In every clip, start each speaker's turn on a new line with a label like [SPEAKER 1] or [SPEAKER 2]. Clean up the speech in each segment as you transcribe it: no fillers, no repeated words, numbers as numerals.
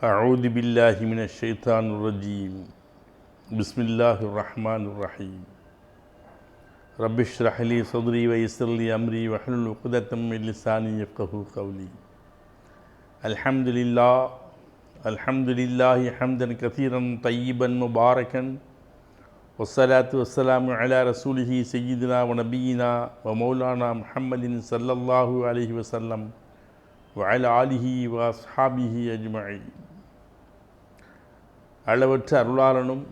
[SPEAKER 1] أعوذ بالله من الشيطان الرجيم بسم الله الرحمن الرحيم رب اشرح لي صدري ويسر لي أمري واحلل عقدة من لساني يفقهوا قولي الحمد لله حمدا كثيرا طيبا مباركا والصلاة والسلام على رسوله سيدنا ونبينا ومولانا محمد صلى الله عليه وسلم وعلى آله وأصحابه أجمعين. அளவற்ற அருளாளனும்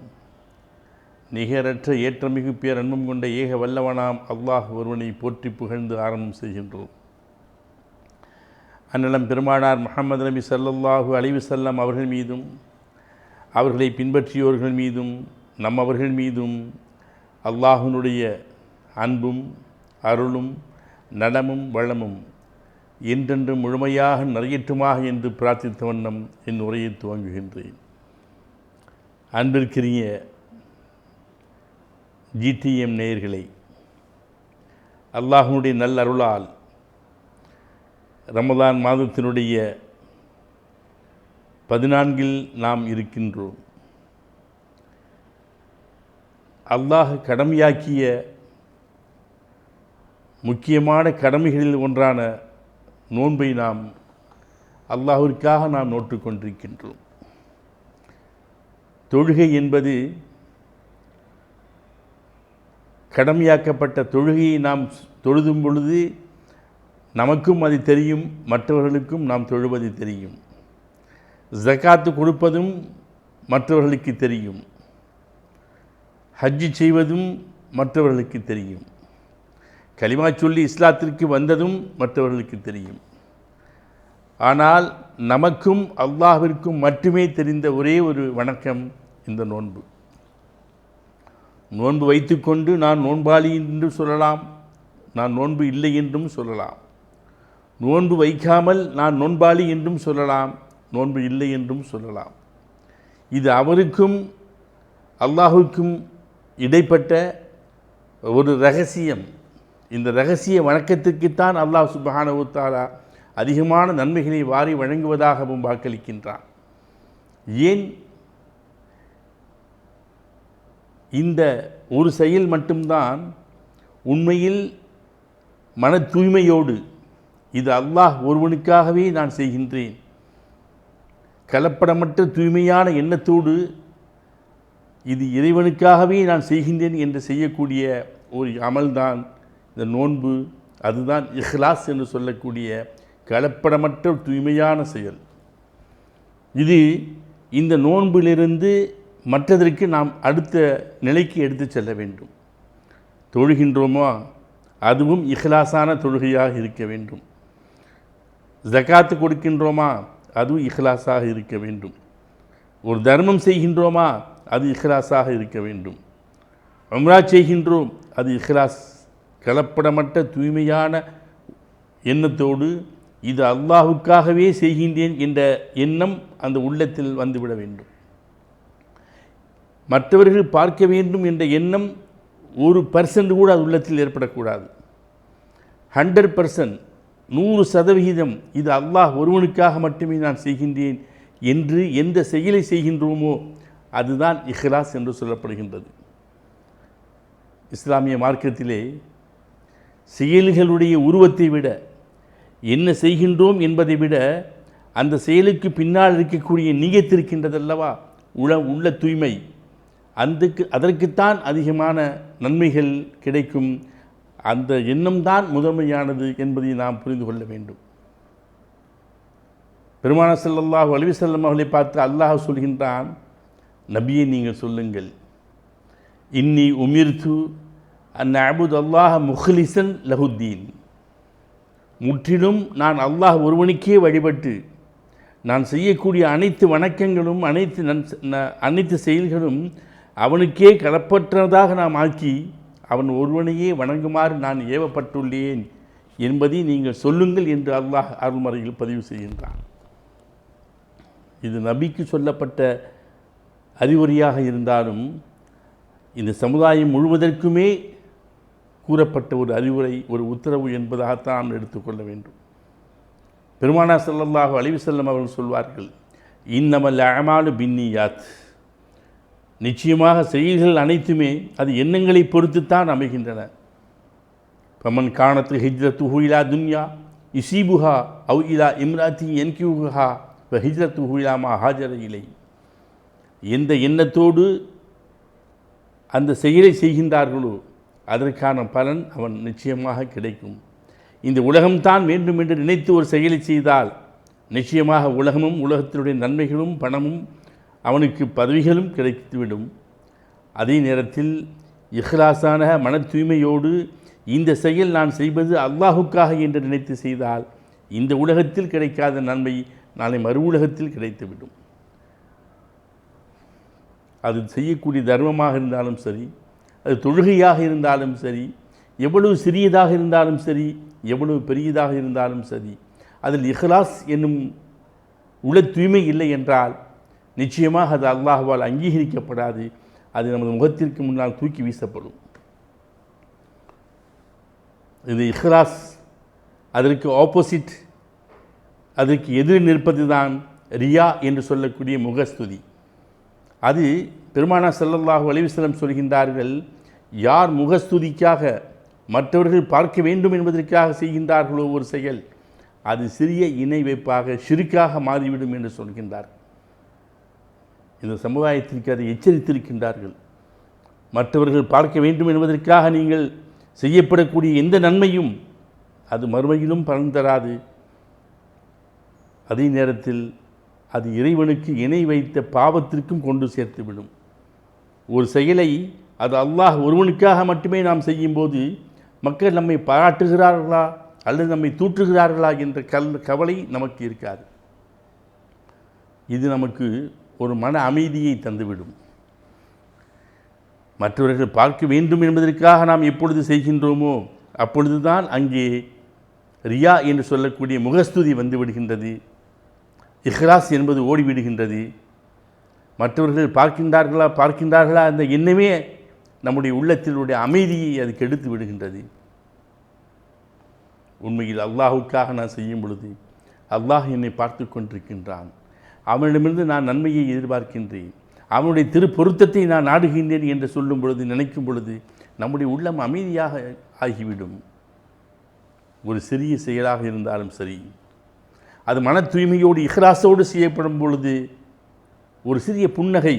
[SPEAKER 1] நிகரற்ற ஏற்றமிகு பேரன்பும் கொண்ட ஏக வல்லவனாம் அல்லாஹ் ஒருவனை போற்றி புகழ்ந்து ஆரம்பம் செய்கின்றோம். அந்நிலம் பெருமானார் முஹம்மது நபி ஸல்லல்லாஹு அலைஹி வஸல்லம் அவர்கள் மீதும் அவர்களை பின்பற்றியோர்கள் மீதும் நம்மவர்கள் மீதும் அல்லாஹ்வினுடைய அன்பும் அருளும் நலமும் வளமும் என்றென்றும் முழுமையாக நிறையற்றுமாக என்று பிரார்த்தித்த வண்ணம் என் உரையை துவங்குகின்றேன். அன்பிற்கினிய ஜிடிஎம் நேயர்களை, அல்லாஹ்வினுடைய நல்ல அருளால் ரமதான் மாதத்தினுடைய 14 நாம் இருக்கின்றோம். அல்லாஹ் கடமையாக்கிய முக்கியமான கடமைகளில் ஒன்றான நோன்பை நாம் அல்லாஹ்விற்காக நாம் நோற்றுக்கொண்டிருக்கின்றோம். தொழுகை என்பது கடமையாக்கப்பட்ட தொழுகையை நாம் தொழுதும் பொழுது நமக்கும் அது தெரியும், மற்றவர்களுக்கும் நாம் தொழுவது தெரியும். ஜகாத்து கொடுப்பதும் மற்றவர்களுக்கு தெரியும், ஹஜ்ஜு செய்வதும் மற்றவர்களுக்கு தெரியும், கலிமா சொல்லி இஸ்லாத்திற்கு வந்ததும் மற்றவர்களுக்கு தெரியும். ஆனால் நமக்கும் அல்லாஹ்விற்கும் மட்டுமே தெரிந்த ஒரே ஒரு வணக்கம் இந்த நோன்பு. நோன்பு வைத்துக்கொண்டு நான் நோன்பாளி என்றும் சொல்லலாம், நான் நோன்பு இல்லை என்றும் சொல்லலாம். நோன்பு வைக்காமல் நான் நோன்பாளி என்றும் சொல்லலாம், நோன்பு இல்லை என்றும் சொல்லலாம். இது அவருக்கும் அல்லாஹுக்கும் இடைப்பட்ட ஒரு ரகசியம். இந்த ரகசிய வணக்கத்திற்குத்தான் அல்லாஹ் சுப்ஹானஹு வ தஆலா அதிகமான நன்மைகளை வாரி வழங்குவதாகவும் வாக்களிக்கின்றான். ஏன் இந்த ஒரு செயல் மட்டும்தான் உண்மையில் மன தூய்மையோடு இது அல்லாஹ் ஒருவனுக்காகவே நான் செய்கின்றேன், கலப்படமற்ற தூய்மையான எண்ணத்தோடு இது இறைவனுக்காகவே நான் செய்கின்றேன் என்று செய்யக்கூடிய ஒரு அமல்தான் இந்த நோன்பு. அதுதான் இஹ்லாஸ் என்று சொல்லக்கூடிய கலப்படமற்ற தூய்மையான செயல். இது இந்த நோன்பிலிருந்து மற்றதற்கு நாம் அடுத்த நிலைக்கு எடுத்து செல்ல வேண்டும். தொழுகின்றோமோ அதுவும் இஹ்லாஸான தொழுகையாக இருக்க வேண்டும். ஜகாத்து கொடுக்கின்றோமா அதுவும் இஹ்லாஸாக இருக்க வேண்டும். ஒரு தர்மம் செய்கின்றோமா அது இஹ்லாஸாக இருக்க வேண்டும். உம்ரா செய்கின்றோம் அது இஹ்லாஸ், கலப்படமற்ற தூய்மையான எண்ணத்தோடு இது அல்லாஹுக்காகவே செய்கின்றேன் என்ற எண்ணம் அந்த உள்ளத்தில் வந்துவிட வேண்டும். மற்றவர்கள் பார்க்க வேண்டும் என்ற எண்ணம் 1% கூட அது உள்ளத்தில் ஏற்படக்கூடாது. 100%, 100% இது அல்லாஹ் ஒருவனுக்காக மட்டுமே நான் செய்கின்றேன் என்று எந்த செயலை செய்கின்றோமோ அதுதான் இஹ்லாஸ் என்று சொல்லப்படுகின்றது. இஸ்லாமிய மார்க்கத்திலே செயல்களுடைய உருவத்தை விட, என்ன செய்கின்றோம் என்பதை விட, அந்த செயலுக்கு பின்னால் இருக்கக்கூடிய நியத் இருக்கின்றதல்லவா, உள்ள தூய்மை, அதற்குத்தான் அதிகமான நன்மைகள் கிடைக்கும். அந்த எண்ணம்தான் முதன்மையானது என்பதை நாம் புரிந்து கொள்ள வேண்டும். பெருமானார் ஸல்லல்லாஹு அலைஹி வஸல்லம் அவர்களை பார்த்து அல்லாஹ் சொல்கின்றான், நபியை நீங்கள் சொல்லுங்கள், இன்னி உமிர்து அன் அஅ்புது அல்லாஹ முஹ்லிஸன் லஹுத்தீன், முற்றிலும் நான் அல்லாஹ் ஒருவனுக்கே வழிபட்டு நான் செய்யக்கூடிய அனைத்து வணக்கங்களும் அனைத்து செயல்களும் அவனுக்கே கலப்பற்றதாக நாம் ஆக்கி அவன் ஒருவனையே வணங்குமாறு நான் ஏவப்பட்டுள்ளேன் என்பதை நீங்கள் சொல்லுங்கள் என்று அல்லாஹ் அருள்மறையில் பதிவு செய்கின்றான். இது நபிக்கு சொல்லப்பட்ட அறிவுரையாக இருந்தாலும் இந்த சமுதாயம் முழுவதற்குமே கூறப்பட்ட ஒரு அறிவுரை, ஒரு உத்தரவு என்பதாகத்தான் நாம் எடுத்துக்கொள்ள வேண்டும். பெருமானார் ஸல்லல்லாஹு அலைஹி வஸல்லம் அவர்கள் சொல்வார்கள், இன்னமல் அமாலு பின்னியாத், நிச்சயமாக செயல்கள் அனைத்துமே அது எண்ணங்களை பொறுத்துத்தான் அமைகின்றன. பமன் காணத்து ஹிஜ்ரத்துஹு இலா துன்யா இசீபுஹா அவு இலா இம்ராத்தி என்கியூஹா வ ஹிஜ்ரத்துஹு இலா மா ஹாஜர இலை. எந்த எண்ணத்தோடு அந்த செயலை செய்கின்றார்களோ அதற்கான பலன் அவன் நிச்சயமாக கிடைக்கும். இந்த உலகம்தான் வேண்டும் என்று நினைத்து ஒரு செயலை செய்தால் நிச்சயமாக உலகமும் உலகத்தினுடைய நன்மைகளும் பணமும் அவனுக்கு பதவிகளும் கிடைத்துவிடும். அதே நேரத்தில் இஹ்லாஸான மன தூய்மையோடு இந்த செயல் நான் செய்வது அல்லாஹுக்காக என்று நினைத்து செய்தால் இந்த உலகத்தில் கிடைக்காத நன்மை நாளை மறு உலகத்தில் கிடைத்துவிடும். அது செய்யக்கூடிய தர்மமாக இருந்தாலும் சரி, அது தொழுகையாக இருந்தாலும் சரி, எவ்வளவு சிறியதாக இருந்தாலும் சரி, எவ்வளவு பெரியதாக இருந்தாலும் சரி, அதில் இஹ்லாஸ் என்னும் உள தூய்மை இல்லை என்றால் நிச்சயமாக அது அல்லாஹ்வால் அங்கீகரிக்கப்படாது. அது நமது முகத்திற்கு முன்னால் தூக்கி வீசப்படும். இது இஹ்லாஸ், அதற்கு ஆப்போசிட், அதற்கு எதிர் நிற்பது தான் ரியா என்று சொல்லக்கூடிய முகஸ்துதி. அது பெருமானா ஸல்லல்லாஹு அலைஹி வஸல்லம் சொல்கின்றார்கள், யார் முகஸ்துதிக்காக மற்றவர்கள் பார்க்க வேண்டும் என்பதற்காக செய்கின்றார்களோ ஒரு செயல், அது சிறிய இணை வைப்பாக ஷிர்காக மாறிவிடும் என்று சொல்கின்றார். இந்த சமுதாயத்திற்கு அதை எச்சரித்திருக்கின்றார்கள். மற்றவர்கள் பார்க்க வேண்டும் என்பதற்காக நீங்கள் செய்யப்படக்கூடிய எந்த நன்மையும் அது மறுமையிலும் பலன் தராது. அதே நேரத்தில் அது இறைவனுக்கு இணை வைத்த பாவத்திற்கும் கொண்டு சேர்த்துவிடும். ஒரு செயலை அது அல்லாஹ் ஒருவனுக்காக மட்டுமே நாம் செய்யும்போது மக்கள் நம்மை பாராட்டுகிறார்களா அல்லது நம்மை தூற்றுகிறார்களா என்ற கவலை நமக்கு இருக்காது. இது நமக்கு ஒரு மன அமைதியை தந்துவிடும். மற்றவர்கள் பார்க்க வேண்டும் என்பதற்காக நாம் எப்பொழுது செய்கின்றோமோ அப்பொழுதுதான் அங்கே ரியா என்று சொல்லக்கூடிய முகஸ்துதி வந்துவிடுகின்றது. இஹ்லாஸ் என்பது ஓடிவிடுகின்றது. மற்றவர்கள் பார்க்கின்றார்களா அந்த எண்ணமே நம்முடைய உள்ளத்தினுடைய அமைதியை அது கெடுத்து விடுகின்றது. உண்மையில் அல்லாஹுக்காக நான் செய்யும் பொழுது அல்லாஹ் என்னை பார்த்து கொண்டிருக்கின்றான், அவனிடமிருந்து நான் நன்மையை எதிர்பார்க்கின்றேன், அவனுடைய திரு பொருத்தத்தை நான் நாடுகின்றேன் என்று சொல்லும் பொழுது, நினைக்கும் பொழுது நம்முடைய உள்ளம் அமைதியாக ஆகிவிடும். ஒரு சிறிய செயலாக இருந்தாலும் சரி, அது மன தூய்மையோடு இஹ்லாஸோடு செய்யப்படும் பொழுது ஒரு சிறிய புன்னகை,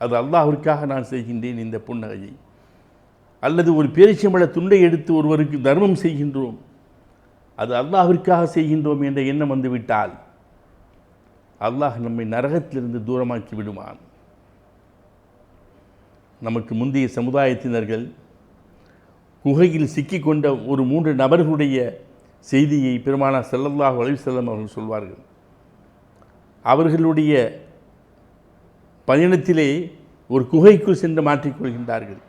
[SPEAKER 1] அது அல்லாஹ்விற்காக நான் செய்கின்றேன் இந்த புன்னகையை. அல்லது ஒரு பேரிச்சம்பழ துண்டை எடுத்து ஒருவருக்கு தர்மம் செய்கின்றோம், அது அல்லாஹ்விற்காக செய்கின்றோம் என்ற எண்ணம் வந்துவிட்டால் அல்லாஹ் நம்மை நரகத்திலிருந்து தூரமாக்கி விடுவான். நமக்கு முந்தைய சமுதாயத்தினர்கள் குகையில் சிக்கிக்கொண்ட ஒரு 3 நபர்களுடைய செய்தியை பெருமானா ஸல்லல்லாஹு அலைஹி வஸல்லம் அவர்கள் சொல்வார்கள். அவர்களுடைய பயணத்திலே ஒரு குகைக்குள் சென்று மாற்றிக்கொள்கின்றார்கள்.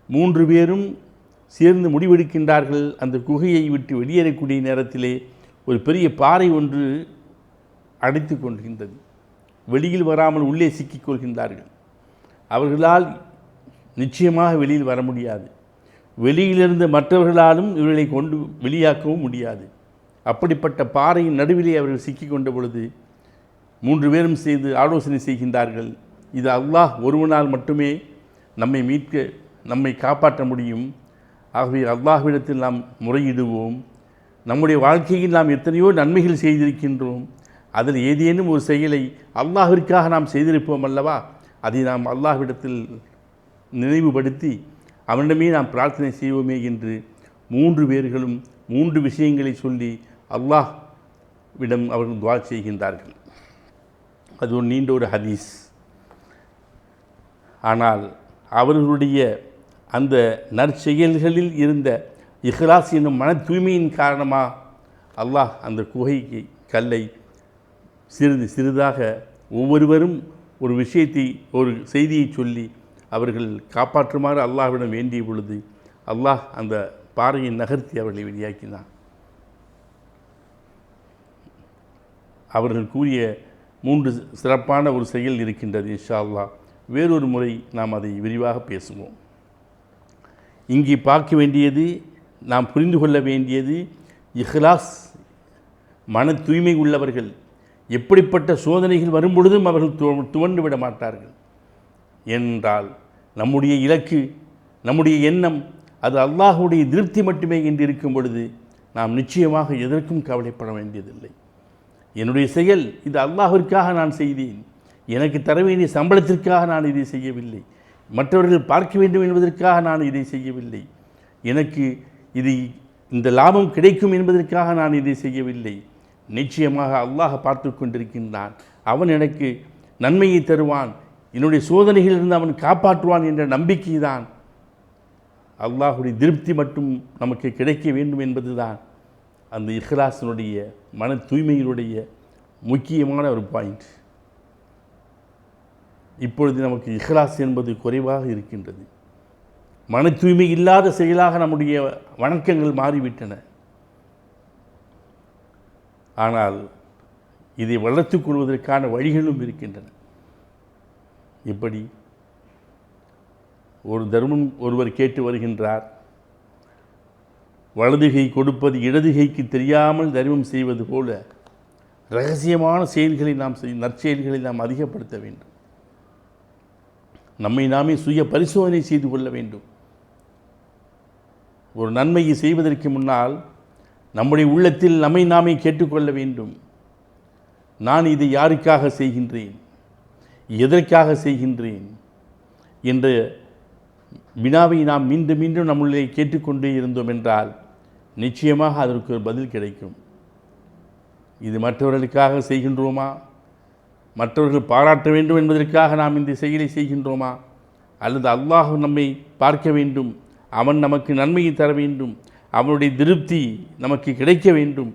[SPEAKER 1] 3 பேரும் சேர்ந்து முடிவெடுக்கின்றார்கள். அந்த குகையை விட்டு வெளியேறக்கூடிய நேரத்திலே ஒரு பெரிய பாறை ஒன்று அடைத்து கொள்கின்றது. வெளியில் வராமல் உள்ளே சிக்கிக்கொள்கின்றார்கள். அவர்களால் நிச்சயமாக வெளியில் வர முடியாது. வெளியிலிருந்து மற்றவர்களாலும் இவர்களை கொண்டு வெளியாக்கவும் முடியாது. அப்படிப்பட்ட பாறையின் நடுவிலே அவர்கள் சிக்கிக்கொண்ட பொழுது 3 பேரும் செய்து ஆலோசனை செய்கின்றார்கள், இது அல்லாஹ் ஒருவனால் மட்டுமே நம்மை மீட்க, நம்மை காப்பாற்ற முடியும். ஆகவே அல்லாஹ்விடத்தில் நாம் முறையிடுவோம். நம்முடைய வாழ்க்கையில் நாம் எத்தனையோ நன்மைகள் செய்திருக்கின்றோம், அதில் ஏதேனும் ஒரு செயலை அல்லாஹ்விற்காக நாம் செய்திருப்போம் அல்லவா, அதை நாம் அல்லாஹ்விடத்தில் நினைவுபடுத்தி அவனிடமே நாம் பிரார்த்தனை செய்வோமே என்று 3 பேர்களும் 3 விஷயங்களை சொல்லி அல்லாஹ்விடம் அவர்கள் துஆ செய்கின்றார்கள். அது ஒரு நீண்ட ஒரு ஹதீஸ். ஆனால் அவர்களுடைய அந்த நற்செயல்களில் இருந்த இஹ்லாஸ் என்னும் மன தூய்மையின் காரணமாக அல்லாஹ் அந்த குகைக்கு கல்லை சிறிது சிறிதாக ஒவ்வொருவரும் ஒரு விஷயத்தை, ஒரு செய்தியை சொல்லி அவர்கள் காப்பாற்றுமாறு அல்லாஹ்விடம் வேண்டிய பொழுது அல்லாஹ் அந்த பாறையை நகர்த்தி அவர்களை வெளியாக்கினான். அவர்கள் கூறிய 3 சிறப்பான ஒரு செயல் இருக்கின்றது. இன்ஷா அல்லாஹ் வேறொரு முறை நாம் அதை விரிவாக பேசுவோம். இங்கே பார்க்க வேண்டியது, நாம் புரிந்து கொள்ள வேண்டியது, இஹ்லாஸ் மன தூய்மை உள்ளவர்கள் எப்படிப்பட்ட சோதனைகள் வரும்பொழுதும் அவர்கள் துவண்டு விட மாட்டார்கள். என்றால் நம்முடைய இலக்கு, நம்முடைய எண்ணம் அது அல்லாஹுடைய திருப்தி மட்டுமே என்று இருக்கும் பொழுது நாம் நிச்சயமாக எதற்கும் கவலைப்பட வேண்டியதில்லை. என்னுடைய செயல் இது அல்லாஹிற்காக நான் செய்தேன், எனக்கு தர வேண்டிய சம்பளத்திற்காக நான் இதை செய்யவில்லை, மற்றவர்கள் பார்க்க வேண்டும் என்பதற்காக நான் இதை செய்யவில்லை, எனக்கு இது இந்த லாபம் கிடைக்கும் என்பதற்காக நான் இதை செய்யவில்லை. நிச்சயமாக அல்லாஹ் பார்த்து கொண்டிருக்கின்றான், அவன் எனக்கு நன்மையை தருவான், என்னுடைய சோதனைகளிலிருந்து அவன் காப்பாற்றுவான் என்ற நம்பிக்கை தான், அல்லாஹுடைய திருப்தி மட்டும் நமக்கு கிடைக்க வேண்டும் என்பதுதான் அந்த இஹ்லாஸினுடைய மன தூய்மையினுடைய முக்கியமான ஒரு பாயிண்ட். இப்பொழுது நமக்கு இஹ்லாஸ் என்பது குறைவாக இருக்கின்றது. மன தூய்மை இல்லாத செயலாக நம்முடைய வணக்கங்கள் மாறிவிட்டன. ஆனால் இதை வளர்த்துக் கொள்வதற்கான வழிகளும் இருக்கின்றன. இப்படி ஒரு தர்மம் ஒருவர் கேட்டு வருகின்றார், வலதுகை கொடுப்பது இடதுகைக்கு தெரியாமல் தர்மம் செய்வது போல இரகசியமான செயல்களை நாம் நற்செயல்களை நாம் அதிகப்படுத்த வேண்டும். நம்மை நாமே சுய பரிசோதனை செய்து கொள்ள வேண்டும். ஒரு நன்மையை செய்வதற்கு முன்னால் நம்முடைய உள்ளத்தில் நம்மை நாமே கேட்டுக்கொள்ள வேண்டும். நான் இதை யாருக்காக செய்கின்றேன், எதற்காக செய்கின்றேன் என்ற வினாவை நாம் மீண்டும் மீண்டும் நம்மளே கேட்டுக்கொண்டே இருந்தோம் என்றால் நிச்சயமாக அதற்கு ஒரு பதில் கிடைக்கும். இது மற்றவர்களுக்காக செய்கின்றோமா, மற்றவர்கள் பாராட்ட வேண்டும் என்பதற்காக நாம் இந்த செயலை செய்கின்றோமா, அல்லது அல்லாஹ் நம்மை பார்க்க வேண்டும், அவன் நமக்கு நன்மையை தர வேண்டும், அவனுடைய திருப்தி நமக்கு கிடைக்க வேண்டும்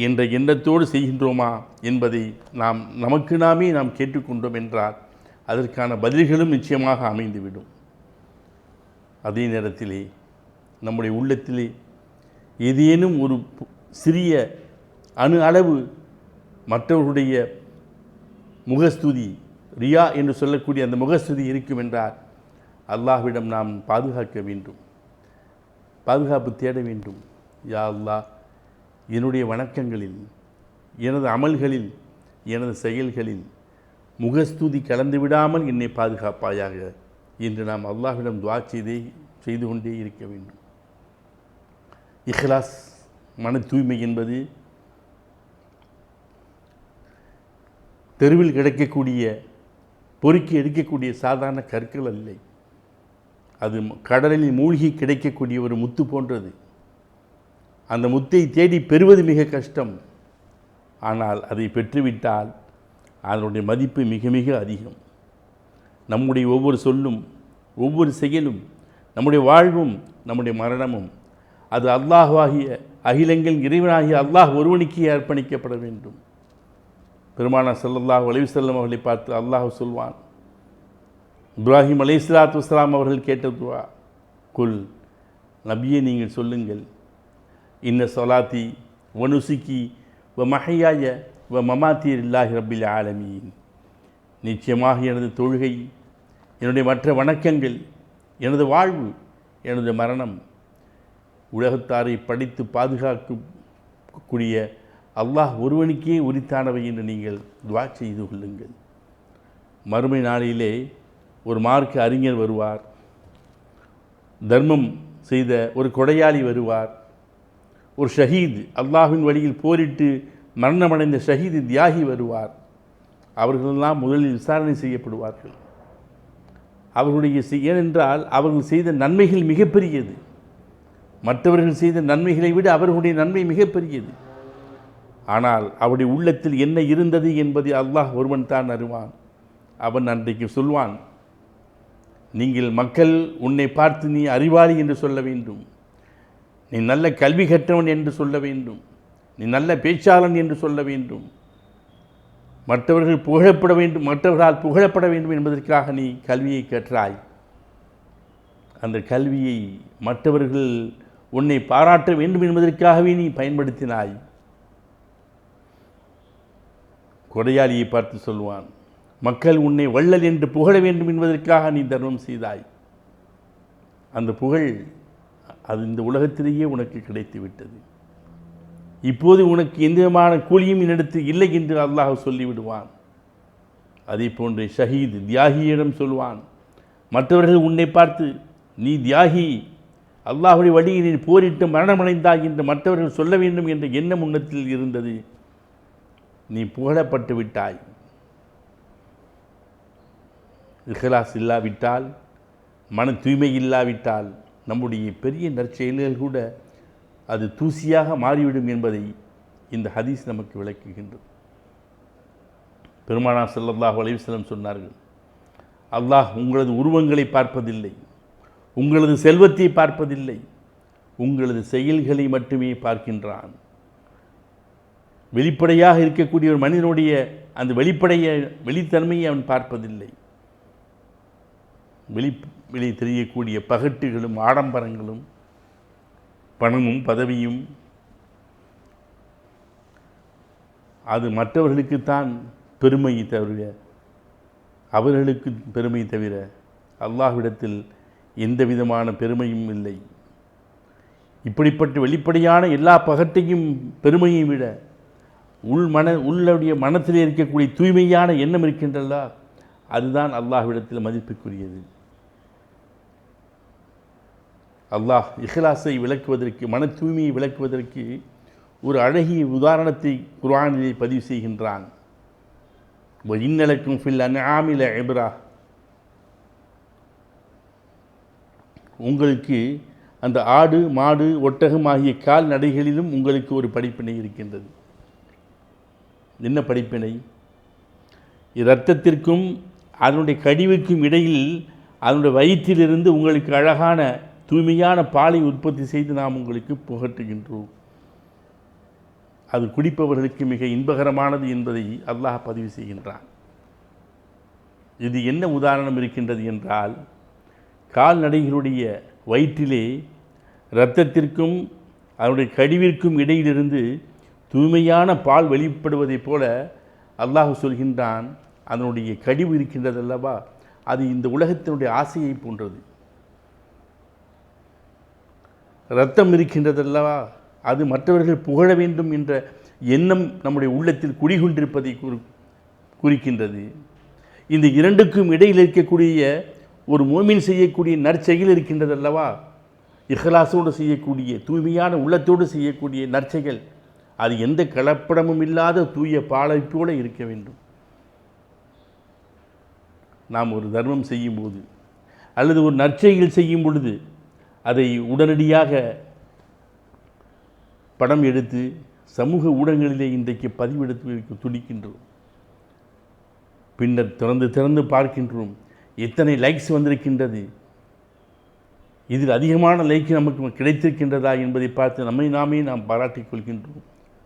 [SPEAKER 1] என்ற எண்ணத்தோடு செய்கின்றோமா என்பதை நமக்கு நாமே நாம் கேட்டுக்கொண்டோம் என்றால் அதற்கான பதில்களும் நிச்சயமாக அமைந்துவிடும். அதே நேரத்திலே நம்முடைய உள்ளத்திலே ஏதேனும் ஒரு சிறிய அணு அளவு மற்றவர்களுடைய முகஸ்துதி, ரியா என்று சொல்லக்கூடிய அந்த முகஸ்துதி இருக்கும் என்றால் அல்லாஹ்விடம் நாம் பாதுகாக்க வேண்டும், பாதுகாப்பு தேட வேண்டும். யா அல்லாஹ், என்னுடைய வணக்கங்களில், எனது அமல்களில், எனது செயல்களில் முகஸ்துதி கலந்து விடாமல் என்னை பாதுகாப்பாயாக என்று நாம் அல்லாஹ்விடம் துஆ செய்து கொண்டே இருக்க வேண்டும். இஹ்லாஸ் மன தூய்மை என்பது தெருவில் கிடைக்கக்கூடிய பொறுக்கி எடுக்கக்கூடிய சாதாரண கற்கள் இல்லை. அது கடலில் மூழ்கி கிடைக்கக்கூடிய ஒரு முத்து போன்றது. அந்த முத்தை தேடி பெறுவது மிக கஷ்டம். ஆனால் அதை பெற்றுவிட்டால் அதனுடைய மதிப்பு மிக மிக அதிகம். நம்முடைய ஒவ்வொரு சொல்லும், ஒவ்வொரு செயலும், நம்முடைய வாழ்வும், நம்முடைய மரணமும் அது அல்லாஹ்வாகிய அகிலங்கள் இறைவனாகிய அல்லாஹ் ஒருவனுக்கே அர்ப்பணிக்கப்பட வேண்டும். பெருமானார் ஸல்லல்லாஹு அலைஹி வஸல்லம் அவர்களை பார்த்து அல்லாஹ் சொல்வான், இப்ராஹிம் அலைஹிஸ்ஸலாத்து வஸ்ஸலாம் அவர்கள் கேட்ட துஆ, குல், நபியே நீங்கள் சொல்லுங்கள், இன்ன ஸலாத்தி வ நுசுகி வ மஹ்யாய வ மமாத்தி லில்லாஹி ரப்பில் ஆலமீன். நிச்சயமாக எனது தொழுகை, என்னுடைய மற்ற வணக்கங்கள், எனது வாழ்வு, எனது மரணம் உலகத்தாரை படித்து பாதுகாக்கக்கூடிய அல்லாஹ் ஒருவனுக்கே உரித்தானவை என்று நீங்கள் துஆ செய்து கொள்ளுங்கள். மறுமை நாளிலே ஒரு மார்க்க அறிஞர் வருவார், தர்மம் செய்த ஒரு கொடையாளி வருவார், ஒரு ஷஹீத், அல்லாஹ்வின் வழியில் போரிட்டு மரணமடைந்த ஷஹீது தியாகி வருவார். அவர்களெல்லாம் முதலில் விசாரணை செய்யப்படுவார்கள். அவர்களுடைய ஏனென்றால் அவர்கள் செய்த நன்மைகள் மிகப்பெரியது. மற்றவர்கள் செய்த நன்மைகளை விட அவர்களுடைய நன்மை மிகப்பெரியது. ஆனால் அவருடைய உள்ளத்தில் என்ன இருந்தது என்பதை அல்லாஹ் ஒருவன் தான் அறிவான். அவன் அன்றைக்கு சொல்வான், நீங்கள் மக்கள் உன்னை பார்த்து நீ அறிவாளி என்று சொல்ல வேண்டும், நீ நல்ல கல்வி கற்றவன் என்று சொல்ல வேண்டும், நீ நல்ல பேச்சாளன் என்று சொல்ல வேண்டும், மற்றவர்கள் புகழப்பட வேண்டும், மற்றவர்களால் புகழப்பட வேண்டும் என்பதற்காக நீ கல்வியை கற்றாய். அந்த கல்வியை மற்றவர்கள் உன்னை பாராட்ட வேண்டும் என்பதற்காகவே நீ பயன்படுத்தினாய். கொடையாளியை பார்த்து சொல்வான், மக்கள் உன்னை வள்ளல் என்று புகழ வேண்டும் என்பதற்காக நீ தர்மம் செய்தாய். அந்த புகழ் அது இந்த உலகத்திலேயே உனக்கு கிடைத்து விட்டது. இப்போது உனக்கு எந்த விதமான கூலியும் என்னிடத்து இல்லை என்று அல்லாஹ் சொல்லிவிடுவான். அதே போன்று ஷஹீத் தியாகியிடம் சொல்வான். மற்றவர்கள் உன்னை பார்த்து நீ தியாகி, அல்லாஹுடைய வழியில் நீ போரிட்டு மரணமடைந்தாய் என்று மற்றவர்கள் சொல்ல வேண்டும் என்ற எண்ணம் உன்னத்தில் இருந்தது. நீ புகழப்பட்டு விட்டாய். இஹ்லாஸ் இல்லாவிட்டால், மன தூய்மை இல்லாவிட்டால் நம்முடைய பெரிய நற்செயல்கள் கூட அது தூசியாக மாறிவிடும் என்பதை இந்த ஹதீஸ் நமக்கு விளக்குகின்றது. பெருமானார் ஸல்லல்லாஹு அலைஹி வஸல்லம் சொன்னார்கள், அல்லாஹ் உங்களது உருவங்களை பார்ப்பதில்லை, உங்களது செல்வத்தை பார்ப்பதில்லை, உங்களது செயல்களை மட்டுமே பார்க்கின்றான். வெளிப்படையாக இருக்கக்கூடிய ஒரு மனிதனுடைய அந்த வெளித்தன்மையை அவன் பார்ப்பதில்லை. வெளி தெரியக்கூடிய பகட்டுகளும் ஆடம்பரங்களும் பணமும் பதவியும் அது மற்றவர்களுக்குத்தான் பெருமை தவிர, அவர்களுக்கு பெருமை தவிர அல்லாஹ்விடத்தில் எந்த விதமான பெருமையும் இல்லை. இப்படிப்பட்ட வெளிப்படையான எல்லா பகட்டையும் பெருமையை விட உள்ளுடைய மனத்திலே இருக்கக்கூடிய தூய்மையான எண்ணம் இருக்கின்றதா, அதுதான் அல்லாஹ்விடத்தில் மதிப்புக்குரியது. அல்லாஹ் இஹ்லாஸை விளக்குவதற்கு, மன தூய்மையை விளக்குவதற்கு ஒரு அழகிய உதாரணத்தை குர்ஆனிலே பதிவு செய்கின்றான். இன்னலக்கும் ஃபில் அன்ஆமி லஇப்ரா, உங்களுக்கு அந்த ஆடு மாடு ஒட்டகம் ஆகிய கால்நடைகளிலும் உங்களுக்கு ஒரு படிப்பினை இருக்கின்றது. என்ன படிப்பினை? இரத்தத்திற்கும் அதனுடைய கழிவுக்கும் இடையில் அதனுடைய வயிற்றிலிருந்து உங்களுக்கு அழகான தூய்மையான பாலை உற்பத்தி செய்து நாம் உங்களுக்கு புகட்டுகின்றோம். அது குடிப்பவர்களுக்கு மிக இன்பகரமானது என்பதை அல்லாஹ் பதிவு செய்கின்றான். இது என்ன உதாரணம் இருக்கின்றது என்றால், கால்நடைகளுடைய வயிற்றிலே இரத்தத்திற்கும் அதனுடைய கழிவிற்கும் இடையிலிருந்து தூய்மையான பால் வெளிப்படுவதைப் போல அல்லாஹ் சொல்கின்றான், அதனுடைய கழிவு இருக்கின்றது அல்லவா, அது இந்த உலகத்தினுடைய ஆசையை போன்றது. இரத்தம் இருக்கின்றதல்லவா, அது மற்றவர்கள் புகழ வேண்டும் என்ற எண்ணம் நம்முடைய உள்ளத்தில் குடிகொண்டிருப்பதை குறிக்கின்றது. இந்த இரண்டுக்கும் இடையில் இருக்கக்கூடிய ஒரு மோமின் செய்யக்கூடிய நற்செயல் இருக்கின்றதல்லவா, இஹ்லாஸோடு செய்யக்கூடிய தூய்மையான உள்ளத்தோடு செய்யக்கூடிய நற்செயல், அது எந்த கலப்படமும் இல்லாத தூய பாலை போல இருக்க வேண்டும். நாம் ஒரு தர்மம் செய்யும்போது அல்லது ஒரு நற்செயல் செய்யும் பொழுது அதை உடனடியாக படம் எடுத்து சமூக ஊடகங்களிலே இன்றைக்கு பதிவெடுத்து வைக்க துடிக்கின்றோம். பின்னர் திறந்து பார்க்கின்றோம், எத்தனை லைக்ஸ் வந்திருக்கின்றது, இதில் அதிகமான லைக் நமக்கு கிடைத்திருக்கின்றதா என்பதை பார்த்து நாமே நாம் பாராட்டிக் கொள்கின்றோம்,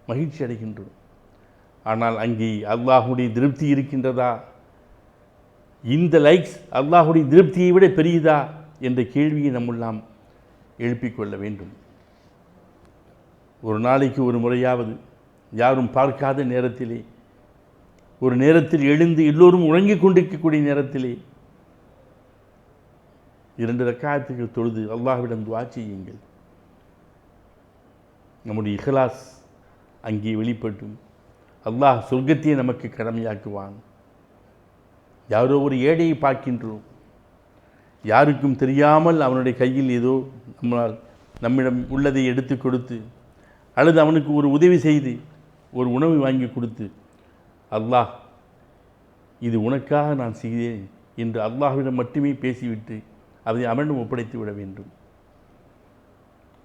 [SPEAKER 1] மகிழ்ச்சி அடைகின்றோம். ஆனால் அங்கே அல்லாஹுடைய திருப்தி இருக்கின்றதா? இந்த லைக்ஸ் அல்லாஹுடைய திருப்தியை விட பெரியதா என்ற கேள்வியை நம்மெல்லாம் எழுப்பிக்கொள்ள வேண்டும். ஒரு நாளைக்கு ஒரு முறையாவது யாரும் பார்க்காத நேரத்திலே, ஒரு நேரத்தில் எழுந்து எல்லோரும் உறங்கிக் கொண்டிருக்கக்கூடிய நேரத்திலே 2 ரக்காத்துகள் தொழுது அல்லாஹ்விடம் துஆ செய்யுங்கள். நம்முடைய இஹ்லாஸ் அங்கே வெளிப்பட்டும் அல்லாஹ் சொர்க்கத்தையே நமக்கு கடமையாக்குவான். யாரோ ஒரு ஏழையை பார்க்கின்றோம், யாருக்கும் தெரியாமல் அவனுடைய கையில் ஏதோ நம்மிடம் உள்ளதை எடுத்து கொடுத்து அல்லது அவனுக்கு ஒரு உதவி செய்து ஒரு உணவு வாங்கி கொடுத்து, அல்லாஹ் இது உனக்காக நான் செய்தேன் என்று அல்லாஹ்விடம் மட்டுமே பேசிவிட்டு அதை அவனிடம் ஒப்படைத்து விட வேண்டும்.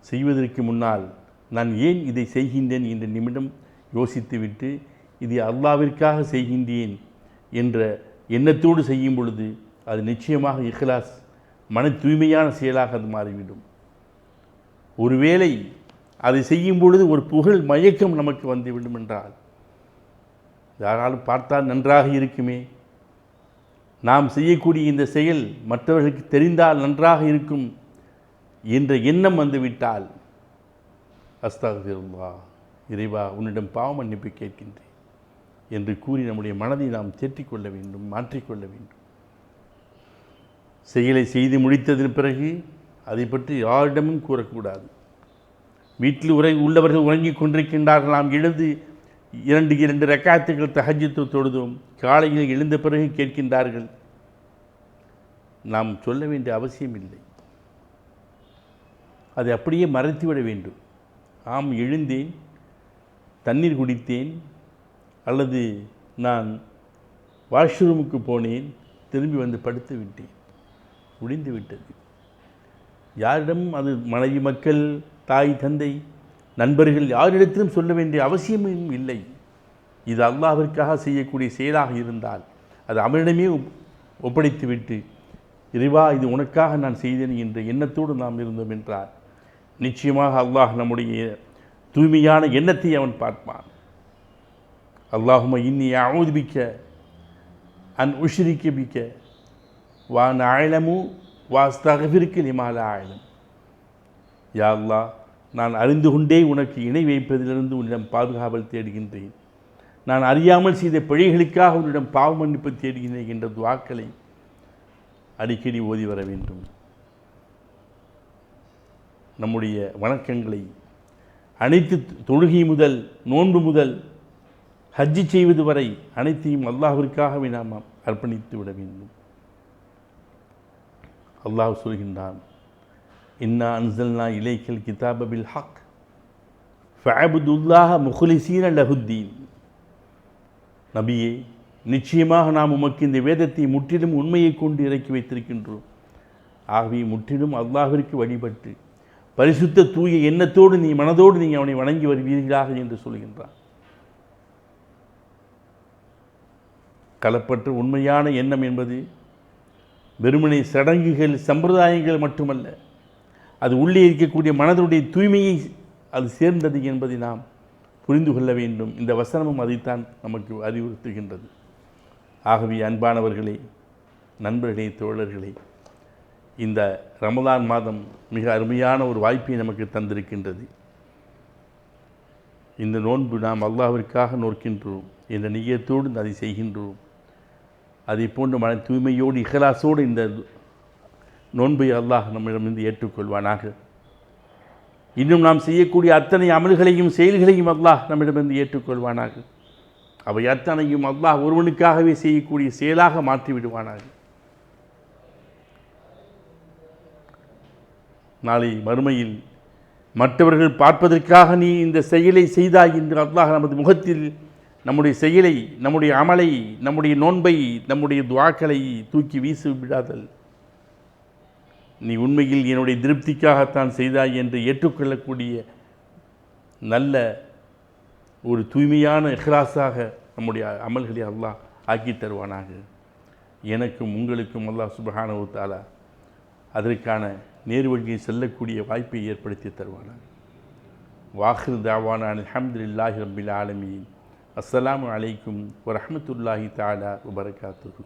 [SPEAKER 1] செய்வதற்கு முன்னால் நான் ஏன் இதை செய்கின்றேன் என்ற நிமிடம் யோசித்துவிட்டு இது அல்லாஹ்விற்காக செய்கின்றேன் என்ற எண்ணத்தோடு செய்யும் பொழுது அது நிச்சயமாக இஹ்லாஸ் மன தூய்மையான செயலாக அது மாறிவிடும். ஒருவேளை அதை செய்யும் பொழுது ஒரு புகழ் மயக்கம் நமக்கு வந்துவிடும் என்றால், யாராலும் பார்த்தால் நன்றாக இருக்குமே, நாம் செய்யக்கூடிய இந்த செயல் மற்றவர்களுக்கு தெரிந்தால் நன்றாக இருக்கும் என்ற எண்ணம் வந்துவிட்டால், அஸ்தக்ஃபிருல்லாஹ், இறைவா உன்னிடம் பாவ மன்னிப்பு கேட்கின்றேன் என்று கூறி நம்முடைய மனதை நாம் தேற்றிக்கொள்ள வேண்டும், மாற்றிக்கொள்ள வேண்டும். செயலை செய்து முடித்ததன் பிறகு அதை பற்றி யாரிடமும் கூறக்கூடாது. வீட்டில் உள்ளவர்கள் உறங்கிக் கொண்டிருக்கின்றார்கள். நாம் எழுந்து இரண்டு ரக்காத்துகள் தஹஜ்ஜுத் தொழுதோம். காலையில் எழுந்த பிறகு கேட்கின்றார்கள். நாம் சொல்ல வேண்டிய அவசியம் இல்லை. அதை அப்படியே மறைத்துவிட வேண்டும். ஆம், எழுந்தேன், தண்ணீர் குடித்தேன், அல்லது நான் வாஷ்ரூமுக்கு போனேன், திரும்பி வந்து படுத்து விட்டேன், முடிந்து விட்டது. யாரிடமும் அது மனைவி, மக்கள், தாய், தந்தை, நண்பர்கள் யாரிடத்திலும் சொல்ல வேண்டிய அவசியமும் இல்லை. இது அல்லாஹ்விற்காக செய்யக்கூடிய செயலாக இருந்தால் அது அவனிடமே ஒப்படைத்துவிட்டு, இறைவா இது உனக்காக நான் செய்தேன் என்ற எண்ணத்தோடு நாம் இருந்தோம் என்றால் நிச்சயமாக அல்லாஹ் நம்முடைய தூய்மையான எண்ணத்தை அவன் பார்ப்பான். அல்லாஹும்ம இன்னி அஊது பிக்க அன் உஷ்ரிக பிக்க வா அஅலமு வா அஸ்தக்ஃபிருக லிமா லா அஅலம். யா அல்லாஹ், நான் அறிந்து கொண்டே உனக்கு இணை வைப்பதிலிருந்து உன்னிடம் பாதுகாவல் தேடுகின்றேன். நான் அறியாமல் செய்த பிழைகளுக்காக உன்னிடம் பாவ மன்னிப்பு தேடுகின்றேன் என்ற துஆக்களை அடிக்கடி ஓதி வர வேண்டும். நம்முடைய வணக்கங்களை அனைத்து தொழுகை முதல், நோன்பு முதல், ஹஜ்ஜி செய்வது வரை அனைத்தையும் அல்லாஹ்விற்காகவே நாம் அர்ப்பணித்து விட வேண்டும். அல்லாஹ் சொல்கின்றான், இன்னா அன்ஸல்னா இலைக்கல் கிதாப பில் ஹக் ஃபஅப்துல்லாஹ முக்லிஸீன லஹுத்தீன். நபியே, நிச்சயமாக நாம் உமக்கு இந்த வேதத்தை முற்றிலும் உண்மையை கொண்டு இறக்கி வைத்திருக்கின்றோம். ஆகவே முற்றிலும் அல்லாஹ்விற்கு வழிபட்டு பரிசுத்த தூய எண்ணத்தோடு மனதோடு நீங்கள் அவனை வணங்கி வருவீர்களாக என்று சொல்கின்றான். கலப்பற்ற உண்மையான எண்ணம் என்பது வெறுமனை சடங்குகள், சம்பிரதாயங்கள் மட்டுமல்ல, அது உள்ளே இருக்கக்கூடிய மனதுடைய தூய்மையை அது சேர்ந்தது என்பதை நாம் புரிந்து கொள்ள வேண்டும். இந்த வசனமும் அதைத்தான் நமக்கு அறிவுறுத்துகின்றது. ஆகவே அன்பானவர்களே, நண்பர்களே, தோழர்களே, இந்த ரமலான் மாதம் மிக அருமையான ஒரு வாய்ப்பை நமக்கு தந்திருக்கின்றது. இந்த நோன்பு நாம் அல்லாஹ்விற்காக நோக்கின்றோம் என்ற நியத்தோடு அதை செய்கின்றோம். அதை போன்று மன தூய்மையோடு, இஹ்லாஸோடு இந்த நோன்பை அல்லாஹ் நம்மிடமிருந்து ஏற்றுக்கொள்வானாக. இன்னும் நாம் செய்யக்கூடிய அத்தனை அமல்களையும் செயல்களையும் அல்லாஹ் நம்மிடமிருந்து ஏற்றுக்கொள்வானாக. அவை அத்தனையும் அல்லாஹ் ஒருவனுக்காகவே செய்யக்கூடிய செயலாக மாற்றிவிடுவானாக. நாளை மறுமையில் மற்றவர்கள் பார்ப்பதற்காக நீ இந்த செயலை செய்தாய் என்று அல்லாஹ் நமது முகத்தில் நம்முடைய செயலை, நம்முடைய அமலை, நம்முடைய நோன்பை, நம்முடைய துஆக்களை தூக்கி வீசி விடாதல். நீ உண்மையில் என்னுடைய திருப்திக்காகத்தான் செய்தாய் என்று ஏற்றுக்கொள்ளக்கூடிய நல்ல ஒரு தூய்மையான இஹ்லாஸாக நம்முடைய அமல்களை அல்லாஹ் ஆக்கி தருவானாக. எனக்கும் உங்களுக்கும் அல்லாஹ் சுப்ஹானஹு வ தஆலா அதற்கான நேர்வழியை செல்லக்கூடிய வாய்ப்பை ஏற்படுத்தி தருவானாக. வாஹிர் தாவானா அல்ஹம்துலில்லாஹி ரப்பில் ஆலமீன். அஸ்ஸலாமு அலைக்கும் வரஹ்மத்துல்லாஹி தஆலா வபரகாத்துஹு.